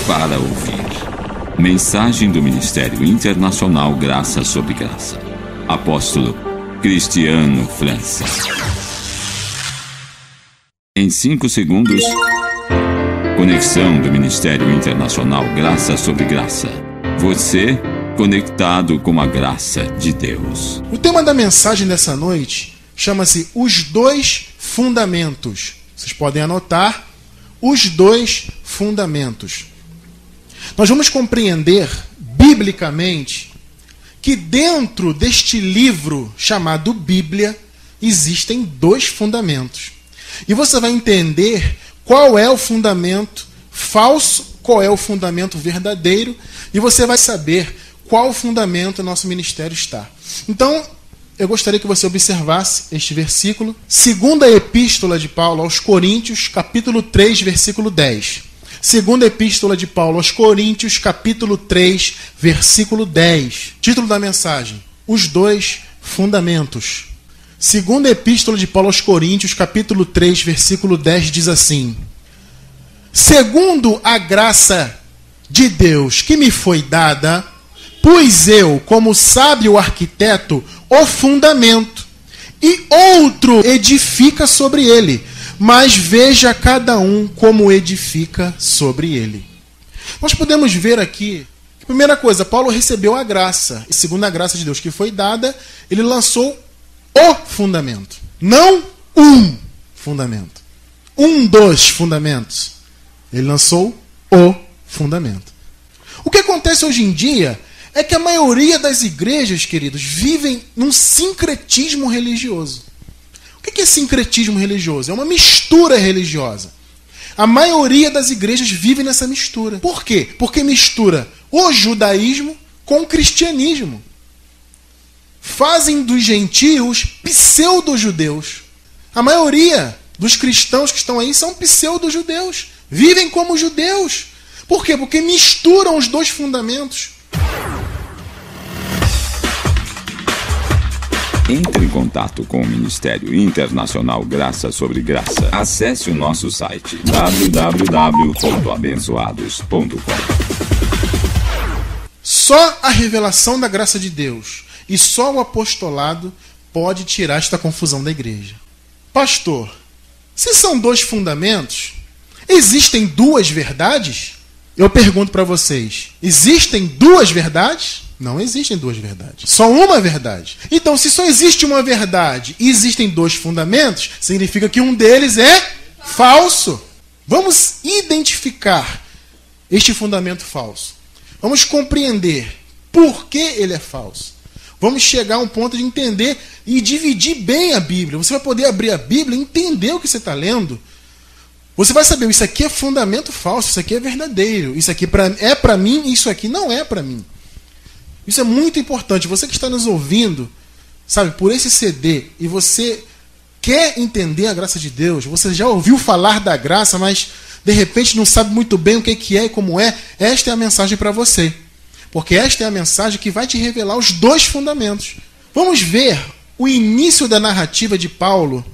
para ouvir. Mensagem do Ministério Internacional Graça sobre Graça. Apóstolo Cristiano França. Em 5 segundos, conexão do Ministério Internacional Graça sobre Graça. Você conectado com a graça de Deus. O tema da mensagem dessa noite chama-se Os Dois Fundamentos. Vocês podem anotar os dois fundamentos. Nós vamos compreender biblicamente que dentro deste livro chamado Bíblia existem dois fundamentos. E você vai entender qual é o fundamento falso, qual é o fundamento verdadeiro, e você vai saber qual fundamento o nosso ministério está. Então, eu gostaria que você observasse este versículo. Segunda Epístola de Paulo aos Coríntios, capítulo 3, versículo 10. Segunda Epístola de Paulo aos Coríntios, capítulo 3, versículo 10. Título da mensagem: Os Dois Fundamentos. Segunda Epístola de Paulo aos Coríntios, capítulo 3, versículo 10, diz assim: Segundo a graça de Deus que me foi dada, pus eu, como sábio arquiteto, o fundamento, e outro edifica sobre ele, mas veja cada um como edifica sobre ele. Nós podemos ver aqui, primeira coisa, Paulo recebeu a graça, e segundo a graça de Deus que foi dada, ele lançou o fundamento, não um fundamento, um dos fundamentos. Ele lançou o fundamento. O que acontece hoje em dia é que a maioria das igrejas, queridos, vivem num sincretismo religioso. O que é sincretismo religioso? É uma mistura religiosa. A maioria das igrejas vive nessa mistura. Por quê? Porque mistura o judaísmo com o cristianismo. Fazem dos gentios pseudo-judeus. A maioria dos cristãos que estão aí são pseudo-judeus. Vivem como judeus. Por quê? Porque misturam os dois fundamentos. Entre em contato com o Ministério Internacional Graça sobre Graça. Acesse o nosso site www.abençoados.com. Só a revelação da graça de Deus e só o apostolado pode tirar esta confusão da igreja. Pastor, se são dois fundamentos, existem duas verdades? Eu pergunto para vocês, existem duas verdades? Não existem duas verdades. Só uma verdade. Então, se só existe uma verdade e existem dois fundamentos, significa que um deles é falso. Vamos identificar este fundamento falso. Vamos compreender por que ele é falso. Vamos chegar a um ponto de entender e dividir bem a Bíblia. Você vai poder abrir a Bíblia e entender o que você está lendo. Você vai saber, isso aqui é fundamento falso, isso aqui é verdadeiro, isso aqui é para mim, isso aqui não é para mim. Isso é muito importante. Você que está nos ouvindo, sabe, por esse CD, e você quer entender a graça de Deus, você já ouviu falar da graça, mas de repente não sabe muito bem o que é e como é, esta é a mensagem para você. Porque esta é a mensagem que vai te revelar os dois fundamentos. Vamos ver o início da narrativa de Paulo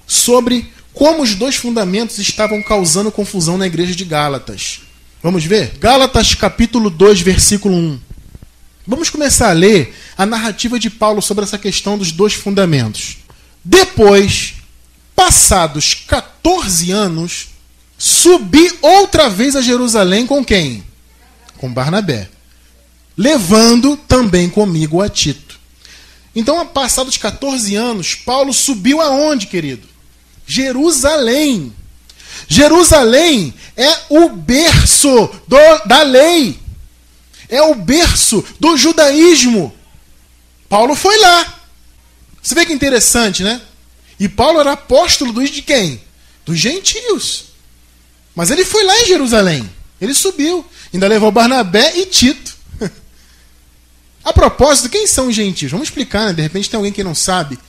sobre como os dois fundamentos estavam causando confusão na igreja de Gálatas. Vamos ver? Gálatas capítulo 2, versículo 1. Vamos começar a ler a narrativa de Paulo sobre essa questão dos dois fundamentos. Depois, passados 14 anos, subi outra vez a Jerusalém com quem? Com Barnabé. Levando também comigo a Tito. Então, passados 14 anos, Paulo subiu aonde, querido? Jerusalém. Jerusalém é o berço da lei. É o berço do judaísmo. Paulo foi lá. Você vê que interessante, né? E Paulo era apóstolo de quem? Dos gentios. Mas ele foi lá em Jerusalém. Ele subiu. Ainda levou Barnabé e Tito. A propósito, quem são os gentios? Vamos explicar, né? De repente tem alguém que não sabe.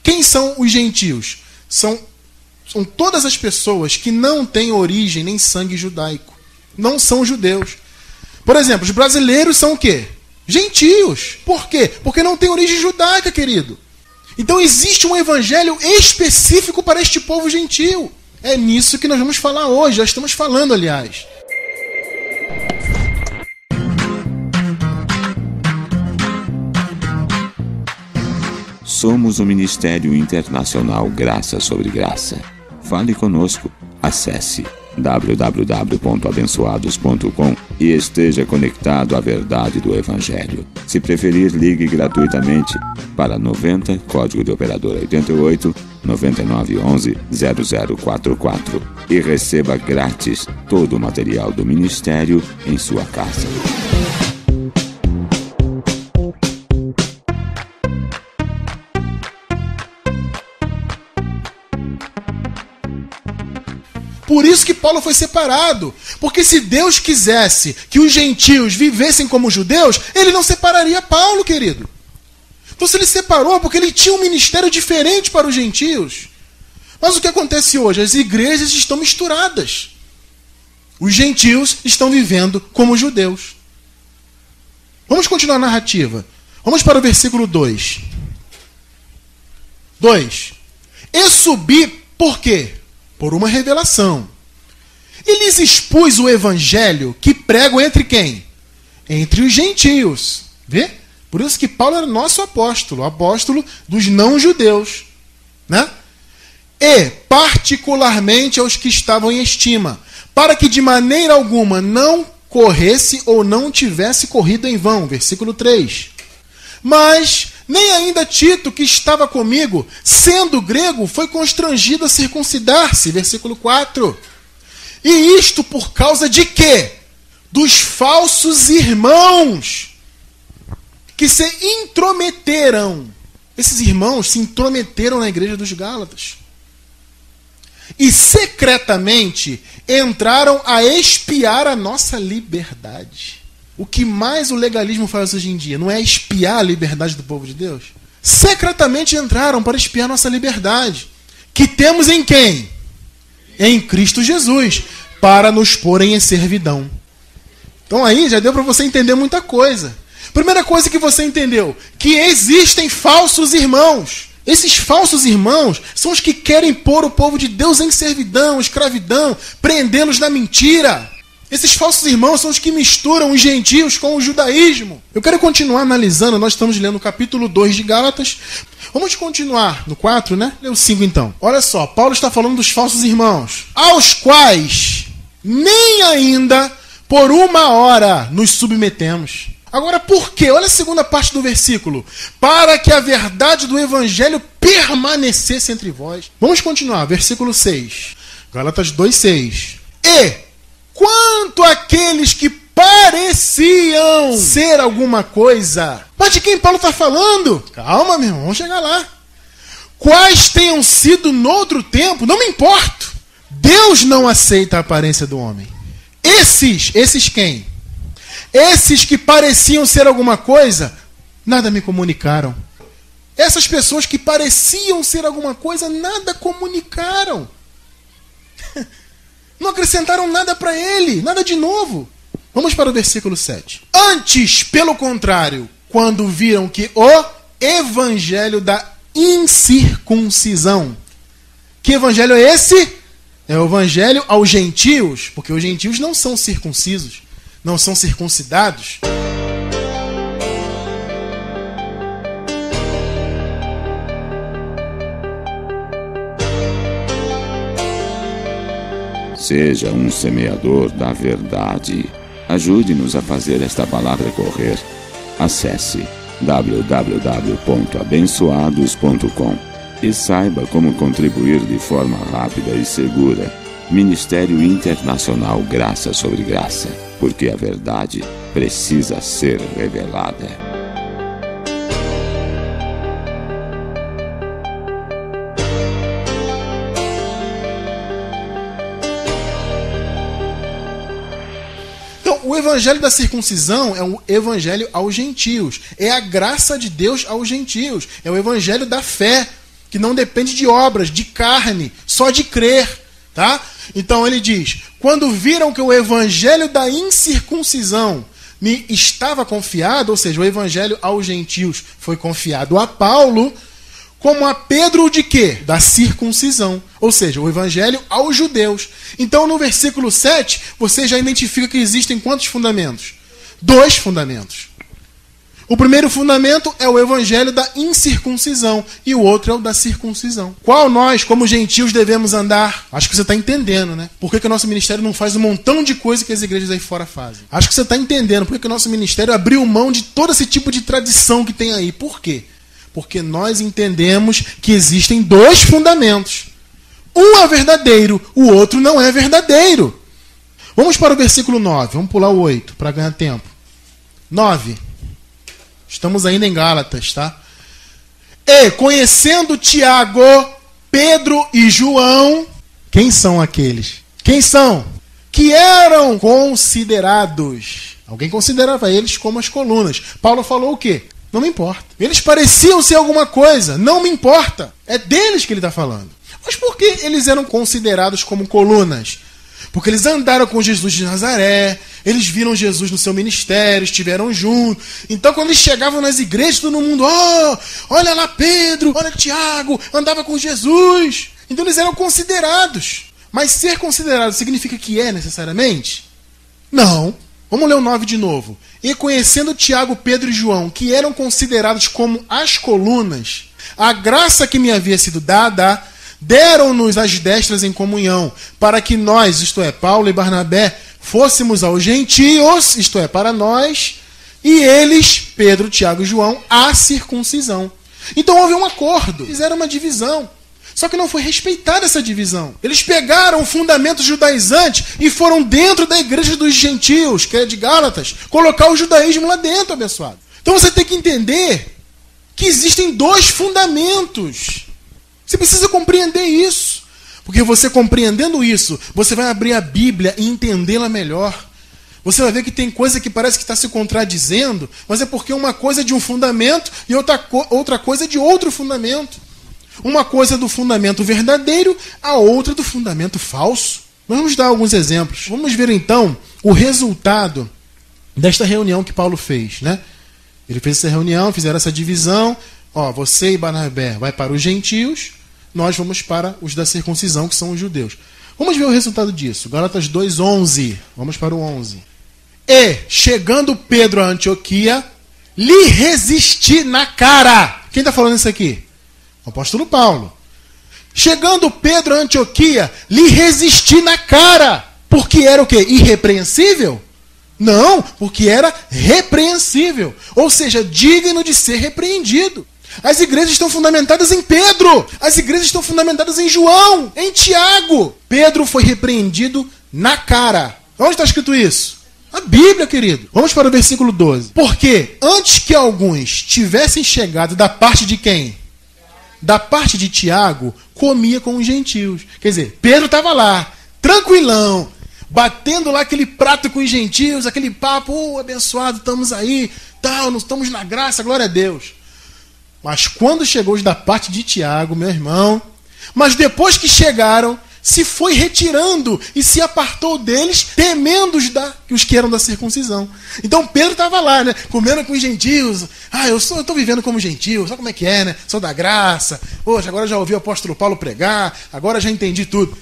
Quem são os gentios? São todas as pessoas que não têm origem nem sangue judaico. Não são judeus. Por exemplo, os brasileiros são o quê? Gentios. Por quê? Porque não tem origem judaica, querido. Então existe um evangelho específico para este povo gentio. É nisso que nós vamos falar hoje. Já estamos falando, aliás. Somos o Ministério Internacional Graça sobre Graça. Fale conosco. Acesse www.abençoados.com e esteja conectado à verdade do Evangelho. Se preferir, ligue gratuitamente para 90, código de operador 88, 9911 0044 e receba grátis todo o material do Ministério em sua casa. Por isso que Paulo foi separado. Porque se Deus quisesse que os gentios vivessem como judeus, ele não separaria Paulo, querido. Então se ele separou, porque ele tinha um ministério diferente para os gentios. Mas o que acontece hoje? As igrejas estão misturadas. Os gentios estão vivendo como judeus. Vamos continuar a narrativa. Vamos para o versículo 2. 2. E subi por quê? Por uma revelação. E lhes expus o evangelho que prego entre quem? Entre os gentios. Vê? Por isso que Paulo era nosso apóstolo, apóstolo dos não-judeus. Né? E particularmente aos que estavam em estima, para que de maneira alguma não corresse ou não tivesse corrido em vão. Versículo 3. Mas nem ainda Tito, que estava comigo, sendo grego, foi constrangido a circuncidar-se. Versículo 4. E isto por causa de quê? Dos falsos irmãos que se intrometeram. Esses irmãos se intrometeram na igreja dos Gálatas. E secretamente entraram a espiar a nossa liberdade. O que mais o legalismo faz hoje em dia? Não é espiar a liberdade do povo de Deus? Secretamente entraram para espiar a nossa liberdade. Que temos em quem? Em Cristo Jesus. Para nos porem em servidão. Então aí já deu para você entender muita coisa. Primeira coisa que você entendeu, que existem falsos irmãos. Esses falsos irmãos são os que querem pôr o povo de Deus em servidão, escravidão, prendê-los na mentira. Esses falsos irmãos são os que misturam os gentios com o judaísmo. Eu quero continuar analisando, nós estamos lendo o capítulo 2 de Gálatas. Vamos continuar no 4, né? Lê o 5 então. Olha só, Paulo está falando dos falsos irmãos, aos quais nem ainda por uma hora nos submetemos. Agora, por quê? Olha a segunda parte do versículo. Para que a verdade do evangelho permanecesse entre vós. Vamos continuar, versículo 6. Gálatas 2:6. E quanto àqueles que pareciam ser alguma coisa. Mas de quem Paulo está falando? Calma, meu irmão, vamos chegar lá. Quais tenham sido noutro tempo, não me importo. Deus não aceita a aparência do homem. Esses quem? Esses que pareciam ser alguma coisa, nada me comunicaram. Essas pessoas que pareciam ser alguma coisa, nada comunicaram. Não acrescentaram nada para ele, nada de novo. Vamos para o versículo 7. Antes, pelo contrário, quando viram que o evangelho da incircuncisão. Que evangelho é esse? É o evangelho aos gentios, porque os gentios não são circuncisos, não são circuncidados. Seja um semeador da verdade. Ajude-nos a fazer esta palavra correr. Acesse www.abençoados.com e saiba como contribuir de forma rápida e segura. Ministério Internacional Graça sobre Graça, porque a verdade precisa ser revelada. O evangelho da circuncisão é um evangelho aos gentios. É a graça de Deus aos gentios. É o evangelho da fé, que não depende de obras, de carne, só de crer. Tá? Então ele diz, quando viram que o evangelho da incircuncisão me estava confiado, ou seja, o evangelho aos gentios foi confiado a Paulo, como a Pedro de quê? Da circuncisão. Ou seja, o evangelho aos judeus. Então, no versículo 7, você já identifica que existem quantos fundamentos? 2 fundamentos. O primeiro fundamento é o evangelho da incircuncisão e o outro é o da circuncisão. Qual nós, como gentios, devemos andar? Acho que você está entendendo, né? Por que o nosso ministério não faz um montão de coisa que as igrejas aí fora fazem? Acho que você está entendendo por que o nosso ministério abriu mão de todo esse tipo de tradição que tem aí. Por quê? Porque nós entendemos que existem dois fundamentos. Um é verdadeiro, o outro não é verdadeiro. Vamos para o versículo 9. Vamos pular o 8 para ganhar tempo. 9. Estamos ainda em Gálatas, tá? E conhecendo Tiago, Pedro e João, quem são aqueles? Quem são? Que eram considerados. Alguém considerava eles como as colunas. Paulo falou o quê? Não me importa. Eles pareciam ser alguma coisa. Não me importa. É deles que ele está falando. Mas por que eles eram considerados como colunas? Porque eles andaram com Jesus de Nazaré, eles viram Jesus no seu ministério, estiveram juntos. Então, quando eles chegavam nas igrejas, todo mundo, olha lá Pedro, olha Tiago, andava com Jesus. Então, eles eram considerados. Mas ser considerado significa que é necessariamente? Não. Vamos ler o 9 de novo. E conhecendo Tiago, Pedro e João, que eram considerados como as colunas, a graça que me havia sido dada, deram-nos as destras em comunhão, para que nós, isto é, Paulo e Barnabé, fôssemos aos gentios, isto é, para nós, e eles, Pedro, Tiago e João, a circuncisão. Então houve um acordo, fizeram uma divisão. Só que não foi respeitada essa divisão. Eles pegaram o fundamento judaizante e foram dentro da igreja dos gentios, que é de Gálatas, colocar o judaísmo lá dentro, abençoado. Então você tem que entender que existem dois fundamentos. Você precisa compreender isso. Porque você compreendendo isso, você vai abrir a Bíblia e entendê-la melhor. Você vai ver que tem coisa que parece que está se contradizendo, mas é porque uma coisa é de um fundamento e outra coisa é de outro fundamento. Uma coisa é do fundamento verdadeiro, a outra do fundamento falso. Vamos dar alguns exemplos. Vamos ver então o resultado desta reunião que Paulo fez, né? Ele fez essa reunião, fizeram essa divisão. Você e Barnabé vai para os gentios, nós vamos para os da circuncisão, que são os judeus. Vamos ver o resultado disso. Gálatas 2:11. Vamos para o 11. E, chegando Pedro a Antioquia, lhe resisti na cara. Quem está falando isso aqui? O apóstolo Paulo. Chegando Pedro a Antioquia, lhe resisti na cara. Porque era o quê? Irrepreensível? Não, porque era repreensível. Ou seja, digno de ser repreendido. As igrejas estão fundamentadas em Pedro. As igrejas estão fundamentadas em João, em Tiago. Pedro foi repreendido na cara. Onde está escrito isso? A Bíblia, querido. Vamos para o versículo 12. Porque antes que alguns tivessem chegado da parte de quem? Da parte de Tiago, comia com os gentios. Quer dizer, Pedro estava lá, tranquilão, batendo lá aquele prato com os gentios, aquele papo, abençoado, estamos aí, tal, nós estamos na graça, glória a Deus. Mas quando chegou os da parte de Tiago, meu irmão, mas depois que chegaram, se foi retirando e se apartou deles, temendo os que eram da circuncisão. Então Pedro estava lá, né, comendo com os gentios. Eu estou vivendo como gentio, sabe como é que é, né? Sou da graça. Poxa, agora já ouvi o apóstolo Paulo pregar, agora já entendi tudo.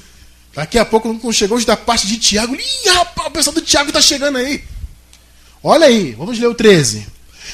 Daqui a pouco, quando chegou os da parte de Tiago, rapaz, o pessoal do Tiago está chegando aí. Olha aí, vamos ler o 13.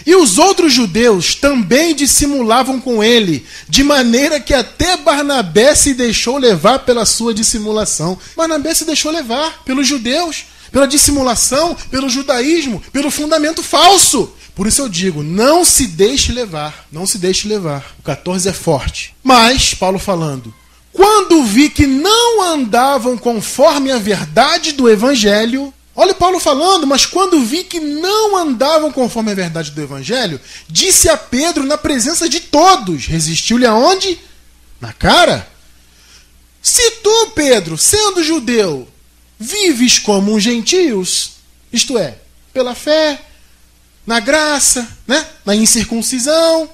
E os outros judeus também dissimulavam com ele, de maneira que até Barnabé se deixou levar pela sua dissimulação. Barnabé se deixou levar pelos judeus, pela dissimulação, pelo judaísmo, pelo fundamento falso. Por isso eu digo, não se deixe levar, não se deixe levar. O 14 é forte. Mas, Paulo falando, quando vi que não andavam conforme a verdade do evangelho... Olha o Paulo falando, mas quando vi que não andavam conforme a verdade do evangelho, disse a Pedro na presença de todos, resistiu-lhe aonde? Na cara. Se tu, Pedro, sendo judeu, vives como os gentios, isto é, pela fé, na graça, né, na incircuncisão,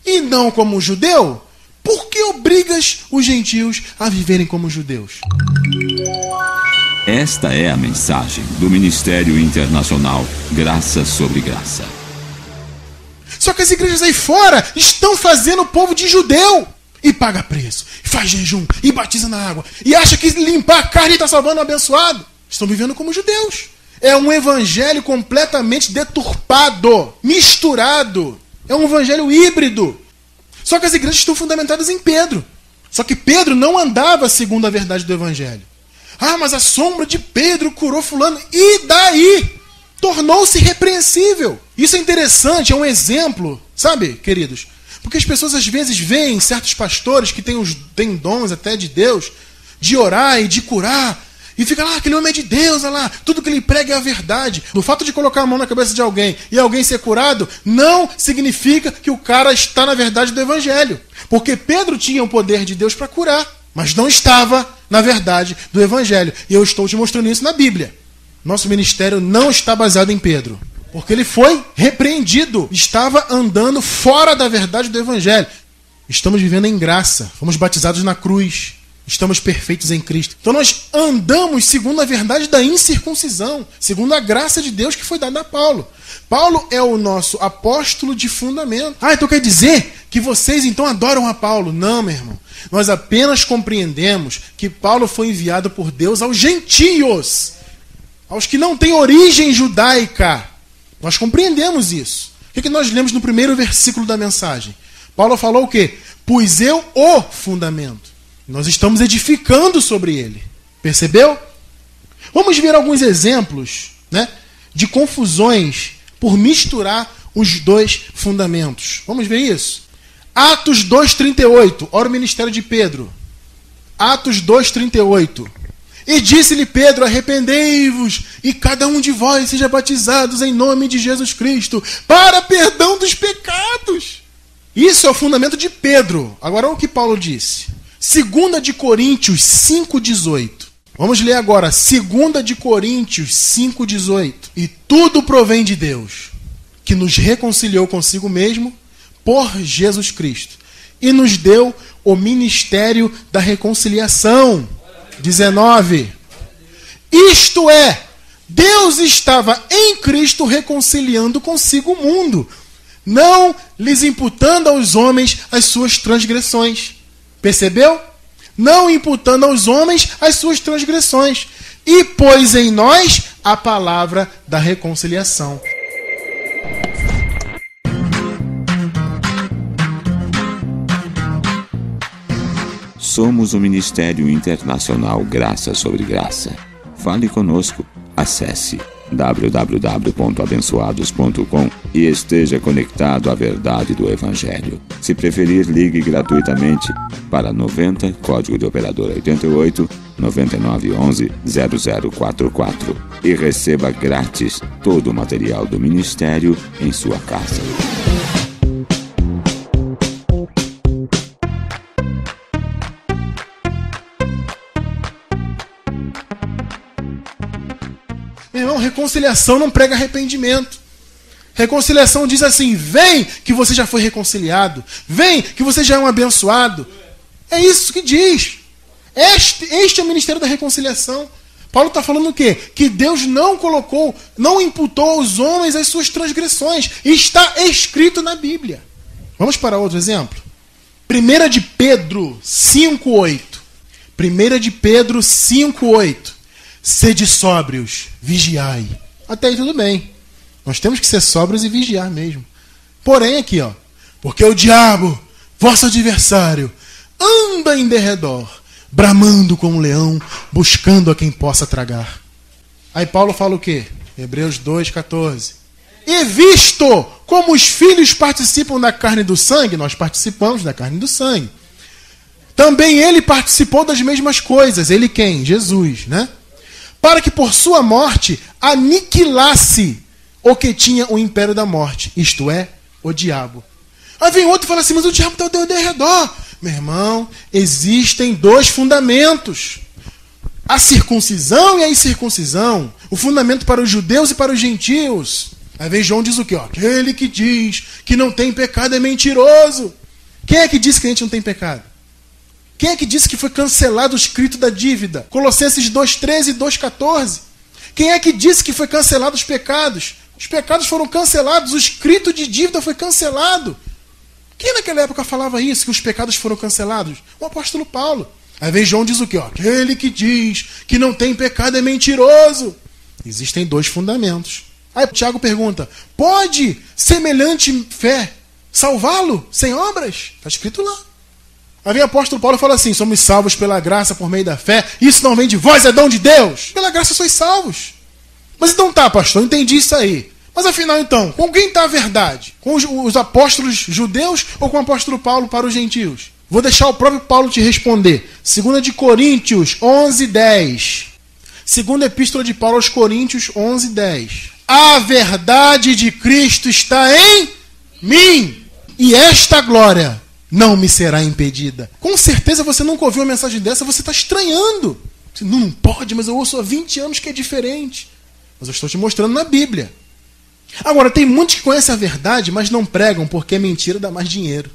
e não como judeu, por que obrigas os gentios a viverem como judeus? Esta é a mensagem do Ministério Internacional Graça sobre Graça. Só que as igrejas aí fora estão fazendo o povo de judeu. E paga preço, e faz jejum, e batiza na água. E acha que limpar a carne está salvando o abençoado. Estão vivendo como judeus. É um evangelho completamente deturpado, misturado. É um evangelho híbrido. Só que as igrejas estão fundamentadas em Pedro. Só que Pedro não andava segundo a verdade do evangelho. Ah, mas a sombra de Pedro curou fulano. E daí? Tornou-se irrepreensível. Isso é interessante, é um exemplo, sabe, queridos? Porque as pessoas às vezes veem certos pastores que têm dons até de Deus, de orar e de curar, e fica lá, aquele homem é de Deus, olha lá, tudo que ele prega é a verdade. O fato de colocar a mão na cabeça de alguém e alguém ser curado, não significa que o cara está na verdade do evangelho. Porque Pedro tinha o poder de Deus para curar, mas não estava na verdade do evangelho. E eu estou te mostrando isso na Bíblia. Nosso ministério não está baseado em Pedro, porque ele foi repreendido, estava andando fora da verdade do evangelho. Estamos vivendo em graça, fomos batizados na cruz, estamos perfeitos em Cristo. Então nós andamos segundo a verdade da incircuncisão, segundo a graça de Deus que foi dada a Paulo. Paulo é o nosso apóstolo de fundamento. Ah, então quer dizer que vocês então adoram a Paulo? Não, meu irmão. Nós apenas compreendemos que Paulo foi enviado por Deus aos gentios, aos que não têm origem judaica. Nós compreendemos isso. O que nós lemos no primeiro versículo da mensagem? Paulo falou o quê? Pois eu o fundamento. Nós estamos edificando sobre ele. Percebeu? Vamos ver alguns exemplos, né, de confusões por misturar os dois fundamentos. Vamos ver isso? Atos 2,38. Olha o ministério de Pedro. Atos 2,38. E disse-lhe Pedro, arrependei-vos, e cada um de vós seja batizados em nome de Jesus Cristo, para perdão dos pecados. Isso é o fundamento de Pedro. Agora olha o que Paulo disse. 2 de Coríntios 5,18. Vamos ler agora. 2 de Coríntios 5,18. E tudo provém de Deus, que nos reconciliou consigo mesmo por Jesus Cristo, e nos deu o ministério da reconciliação. 19. Isto é, Deus estava em Cristo reconciliando consigo o mundo, não lhes imputando aos homens as suas transgressões. Percebeu? Não imputando aos homens as suas transgressões. E pôs em nós a palavra da reconciliação. Somos o Ministério Internacional Graça sobre Graça. Fale conosco. Acesse www.abençoados.com e esteja conectado à verdade do Evangelho. Se preferir, ligue gratuitamente para 90, código de operador 88, 9911 0044 e receba grátis todo o material do Ministério em sua casa. Meu irmão, reconciliação não prega arrependimento. Reconciliação diz assim: vem que você já foi reconciliado, vem que você já é um abençoado. É isso que diz. Este é o ministério da reconciliação. Paulo está falando o quê? Que Deus não imputou aos homens as suas transgressões. Está escrito na Bíblia. Vamos para outro exemplo? 1 de Pedro 5,8. 1 de Pedro 5,8. Sede sóbrios, vigiai. Até aí tudo bem. Nós temos que ser sóbrios e vigiar mesmo. Porém aqui, ó, porque o diabo, vosso adversário, anda em derredor, bramando como um leão, buscando a quem possa tragar. Aí Paulo fala o quê? Hebreus 2,14. E visto como os filhos participam da carne e do sangue, nós participamos da carne e do sangue. Também ele participou das mesmas coisas. Ele quem? Jesus, né? Para que por sua morte aniquilasse o que tinha o império da morte, isto é, o diabo. Aí vem outro e fala assim, mas o diabo está ao teu redor. Meu irmão, existem dois fundamentos. A circuncisão e a incircuncisão. O fundamento para os judeus e para os gentios. Aí vem João diz o quê? Ó, aquele que diz que não tem pecado é mentiroso. Quem é que disse que a gente não tem pecado? Quem é que disse que foi cancelado o escrito da dívida? Colossenses 2,13 e 2,14. Quem é que disse que foi cancelado os pecados? Os pecados foram cancelados, o escrito de dívida foi cancelado. Quem naquela época falava isso, que os pecados foram cancelados? O apóstolo Paulo. Aí vem João diz o quê? Ó, aquele que diz que não tem pecado é mentiroso. Existem 2 fundamentos. Aí o Tiago pergunta, pode semelhante fé salvá-lo sem obras? Está escrito lá. Aí vem o apóstolo Paulo e fala assim, somos salvos pela graça por meio da fé, isso não vem de vós, é dom de Deus. Pela graça sois salvos. Mas então tá, pastor, eu entendi isso aí. Mas afinal então, com quem está a verdade? Com os apóstolos judeus ou com o apóstolo Paulo para os gentios? Vou deixar o próprio Paulo te responder. 2 de Coríntios 11:10. Segunda epístola de Paulo aos Coríntios 11:10. A verdade de Cristo está em mim, e esta glória não me será impedida. Com certeza você nunca ouviu uma mensagem dessa, você está estranhando. Você, não pode, mas eu ouço há 20 anos que é diferente. Mas eu estou te mostrando na Bíblia. Agora, tem muitos que conhecem a verdade, mas não pregam porque a mentira dá mais dinheiro.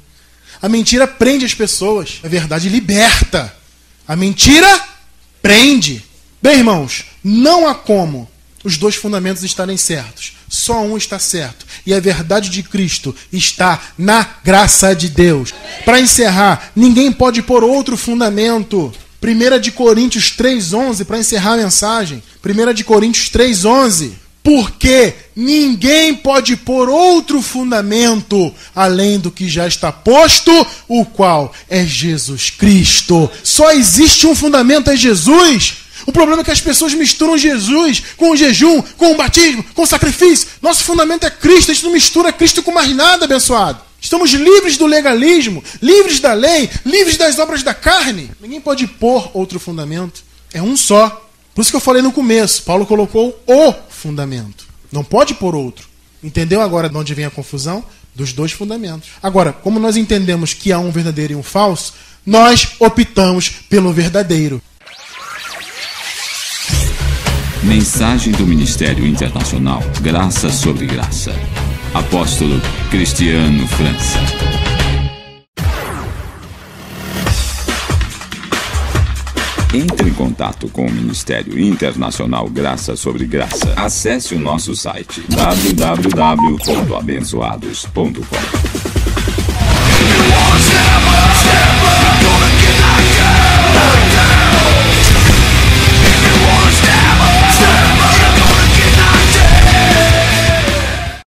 A mentira prende as pessoas, a verdade liberta. A mentira prende. Bem, irmãos, não há como os 2 fundamentos estarem certos. Só um está certo. E a verdade de Cristo está na graça de Deus. Para encerrar, ninguém pode pôr outro fundamento. 1 de Coríntios 3:11, para encerrar a mensagem. 1 de Coríntios 3:11. Porque ninguém pode pôr outro fundamento além do que já está posto, o qual é Jesus Cristo. Só existe um fundamento, é Jesus. O problema é que as pessoas misturam Jesus com o jejum, com o batismo, com o sacrifício. Nosso fundamento é Cristo, a gente não mistura Cristo com mais nada, abençoado. Estamos livres do legalismo, livres da lei, livres das obras da carne. Ninguém pode pôr outro fundamento, é um só. Por isso que eu falei no começo, Paulo colocou o fundamento. Não pode pôr outro. Entendeu agora de onde vem a confusão? Dos 2 fundamentos. Agora, como nós entendemos que há um verdadeiro e um falso, nós optamos pelo verdadeiro. Mensagem do Ministério Internacional Graça sobre Graça. Apóstolo Cristiano França. Entre em contato com o Ministério Internacional Graça sobre Graça. Acesse o nosso site www.abençoados.com.